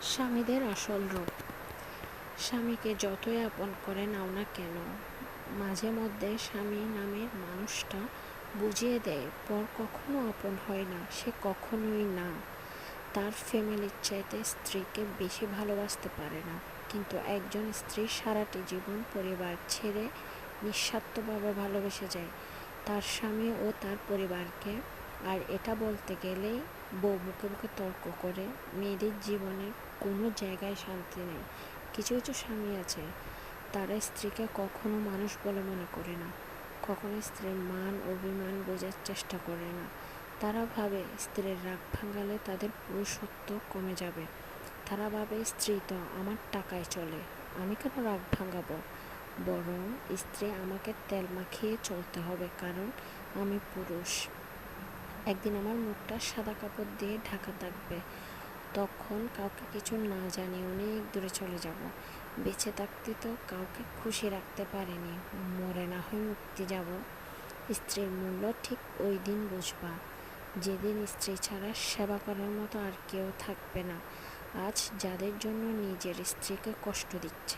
স্বামীদের আসল রূপ। স্বামীকে যতই আপন করে নাও না কেন, মাঝে মধ্যে স্বামী নামের মানুষটা বুঝিয়ে দেয় পর কখনো আপন হয় না, সে কখনোই না। তার ফ্যামিলির চাইতে স্ত্রীকে বেশি ভালোবাসতে পারে না, কিন্তু একজন স্ত্রী সারাটি জীবন পরিবার ছেড়ে নিঃস্বার্থভাবে ভালোবেসে যায় তার স্বামী ও তার পরিবারকে। আর এটা বলতে গেলেই বউ মুখে মুখে তর্ক করে, মেয়েদের জীবনে কোনো জায়গায় শান্তি নেই। কিছু কিছু স্বামী আছে, তারা স্ত্রীকে কখনো মানুষ বলে মনে করে না, কখনো স্ত্রীর মান অভিমান বোঝার চেষ্টা করে না। তারা ভাবে স্ত্রীর রাগ ভাঙালে তাদের পুরুষত্ব কমে যাবে। তারা ভাবে স্ত্রী তো আমার টাকায় চলে, আমি কেন রাগ ভাঙাবো। বরং স্ত্রী আমাকে তেল মাখিয়ে চলতে হবে, কারণ আমি পুরুষ। একদিন আমার মুখটা সাদা কাপড় দিয়ে ঢাকা থাকবে, তখন কাউকে কিছু না জানিয়ে অনেক দূরে চলে যাব। বেঁচে থাকতে তো কাউকে খুশি রাখতে পারিনি, মরে না হয় মুক্তি যাব। স্ত্রীর মূল্য ঠিক ওই দিন বুঝবা, যেদিন স্ত্রী ছাড়া সেবা করার মতো আর কেউ থাকবে না। আজ যাদের জন্য নিজের স্ত্রীকে কষ্ট দিচ্ছেন,